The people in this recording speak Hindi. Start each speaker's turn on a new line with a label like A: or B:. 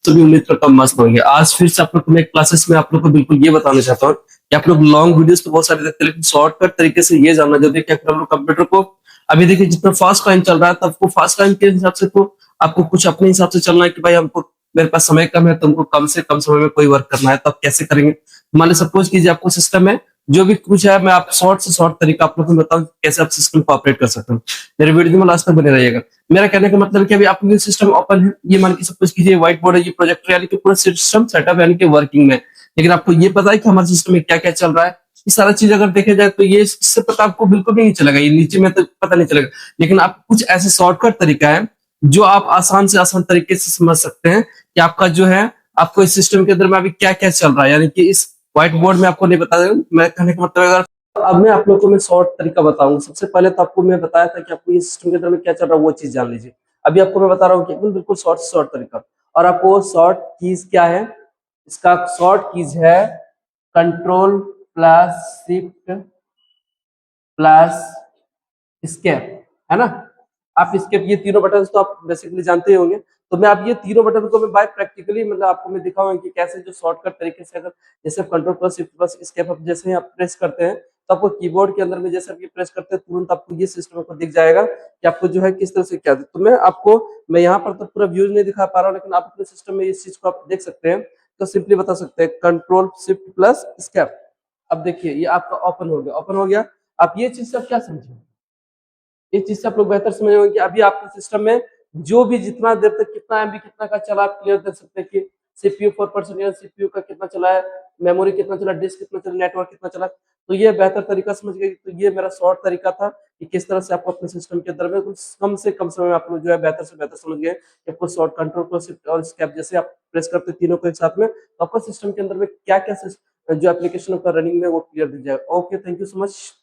A: सभी उम्मीद करता हूँ मस्त होंगे। आज फिर से आप लोग को मैं क्लासेस में आप लोग को बिल्कुल ये बताना चाहता हूँ कि आप लोग लॉन्ग वीडियोस तो बहुत सारे देखते हैं, लेकिन शॉर्टकट तरीके से ये जानना जरूरी है कि अगर हम लोग कंप्यूटर को अभी देखिए जितना फास्ट टाइम चल रहा है, तो आपको फास्ट टाइम के हिसाब से तो आपको कुछ अपने हिसाब से चलना है कि भाई हमको मेरे पास समय कम है, तुमको कम से कम समय में कोई वर्क करना है, तो आप कैसे करेंगे। मान लो सपोज कीजिए आपको सिस्टम है, जो भी कुछ है मैं आप शॉर्ट से शॉर्ट तरीका आप लोग को बताऊं कि कैसे आप सिस्टम को ऑपरेट कर सकते हो। मेरे वीडियो में लास्ट तक बने रहिएगा। मेरा कहने का मतलब है कि अभी आपका ये सिस्टम ओपन है, ये मान के सपोज कीजिए व्हाइट बोर्ड है, ये प्रोजेक्टर यानी कि पूरा सिस्टम सेटअप यानी कि वर्किंग में है। लेकिन आपको ये पता है कि हमारे सिस्टम में क्या क्या चल रहा है, ये सारा चीज अगर देखे जाए तो ये इससे पता आपको बिल्कुल भी नहीं चलेगा, ये नीचे में तो पता नहीं चलेगा। लेकिन आप कुछ ऐसे शॉर्टकट तरीका है जो आप आसान से आसान तरीके से समझ सकते हैं कि आपका जो है, आपको इस सिस्टम के अंदर में अभी क्या क्या चल रहा है, यानी कि इस व्हाइट बोर्ड में आपको नहीं बता देगा। मैं कहने का मतलब अगर अब मैं आप लोगों को मैं शॉर्ट तरीका बताऊंगा। सबसे पहले तो आपको मैं बताया था कि आपको ये सिस्टम के अंदर में क्या चल रहा है वो चीज जान लीजिए। अभी आपको मैं बता रहा हूँ कि एकदम बिल्कुल शॉर्ट से शॉर्ट तरीका। और आपको शॉर्ट कीज क्या है, इसका शॉर्ट कीज है control plus shift plus escape, है ना। आप स्केप ये तीनों बटन तो आप बेसिकली जानते ही होंगे। तो मैं आप ये तीनों बटन को मैं बाय प्रैक्टिकली मतलब आपको मैं दिखाऊंगा कि कैसे जो शॉर्टकट तरीके से अगर जैसे control plus shift plus escape आप जैसे ही आप प्रेस करते हैं तो आपको कीबोर्ड के अंदर में जैसे आप ये प्रेस करते हैं तुरंत आपको ये सिस्टम को दिख जाएगा कि आपको जो है किस तरह से क्या। तो मैं यहाँ पर तो पूरा व्यूज नहीं दिखा पा रहा हूँ, लेकिन आप अपने सिस्टम में इस चीज को आप देख सकते हैं। तो सिंपली बता सकते हैं कंट्रोल शिफ्ट प्लस स्केप। अब देखिए ये आपका ओपन हो गया, ओपन हो गया। आप ये चीज से आप क्या समझे, इस चीज से आप लोग बेहतर समझ होंगे कि अभी आपके सिस्टम में जो भी जितना देर तक कितना एमबी कितना का चला आप क्लियर देख सकते हैं कि सीपीयू 4% सीपीयू का कितना चला है, मेमोरी कितना चला, डिस्क कितना चला, नेटवर्क कितना चला। तो ये बेहतर तरीका समझ गए। तो ये मेरा शॉर्ट तरीका था कि किस तरह से आपको अपने सिस्टम के अंदर में कुछ कम से कम समय में आप लोग जो है बेहतर से बेहतर समझ गए कि आपको शॉर्ट कंट्रोल को शिफ्ट और स्केप जैसे आप प्रेस करते हैं तीनों को एक साथ में, तो आपका सिस्टम के अंदर में क्या क्या जो एप्लीकेशन का रनिंग में वो क्लियर दिख जाएगा। Okay, thank you so much.